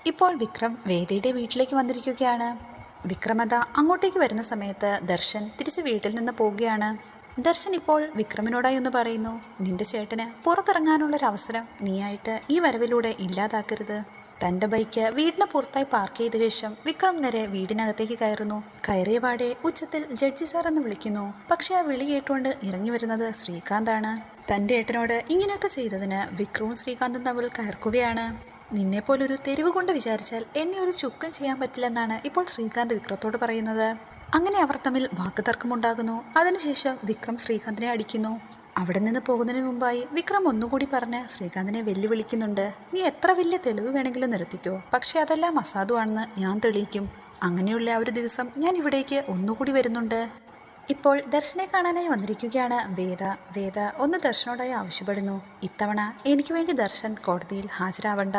ഇപ്പോൾ വിക്രം വേദിയുടെ വീട്ടിലേക്ക് വന്നിരിക്കുകയാണ്. വിക്രമത അങ്ങോട്ടേക്ക് വരുന്ന സമയത്ത് ദർശൻ തിരിച്ച് വീട്ടിൽ നിന്ന് പോവുകയാണ്. ദർശൻ ഇപ്പോൾ വിക്രമിനോടായി ഒന്ന് പറയുന്നു, നിന്റെ ചേട്ടന് പുറത്തിറങ്ങാനുള്ളൊരവസരം നീയായിട്ട് ഈ വരവിലൂടെ ഇല്ലാതാക്കരുത്. തൻ്റെ ബൈക്ക് വീടിന് പുറത്തായി പാർക്ക് ചെയ്ത ശേഷം വിക്രം നേരെ വീടിനകത്തേക്ക് കയറുന്നു. കയറിയ പാടെ ഉച്ചത്തിൽ ജഡ്ജി സാർ എന്ന് വിളിക്കുന്നു. പക്ഷെ ആ വിളി കേട്ടുകൊണ്ട് ഇറങ്ങി വരുന്നത് ശ്രീകാന്താണ്. തൻ്റെ ഏട്ടനോട് ഇങ്ങനെയൊക്കെ ചെയ്തതിന് വിക്രവും ശ്രീകാന്തും തമ്മിൽ കയർക്കുകയാണ്. നിന്നെപ്പോലൊരു തെരുവ് കൊണ്ട് വിചാരിച്ചാൽ എന്നെ ഒരു ചുക്കം ചെയ്യാൻ പറ്റില്ലെന്നാണ് ഇപ്പോൾ ശ്രീകാന്ത് വിക്രത്തോട് പറയുന്നത്. അങ്ങനെ അവർ തമ്മിൽ വാക്കുതർക്കമുണ്ടാകുന്നു. അതിനുശേഷം വിക്രം ശ്രീകാന്തിനെ അടിക്കുന്നു. അവിടെ നിന്ന് പോകുന്നതിന് മുമ്പായി വിക്രം ഒന്നുകൂടി പറഞ്ഞ് ശ്രീകാന്തിനെ വെല്ലുവിളിക്കുന്നുണ്ട്. നീ എത്ര വലിയ തെളിവ് വേണമെങ്കിലും നിർത്തിക്കോ, പക്ഷെ അതെല്ലാം അസാധുവാണെന്ന് ഞാൻ തെളിയിക്കും. അങ്ങനെയുള്ള ആ ഒരു ദിവസം ഞാൻ ഇവിടേക്ക് ഒന്നുകൂടി വരുന്നുണ്ട്. ഇപ്പോൾ ദർശനെ കാണാനായി വന്നിരിക്കുകയാണ് വേദ. വേദ ഒന്ന് ദർശനോടായി ആവശ്യപ്പെടുന്നു, ഇത്തവണ എനിക്ക് വേണ്ടി ദർശൻ കോടതിയിൽ ഹാജരാവണ്ട.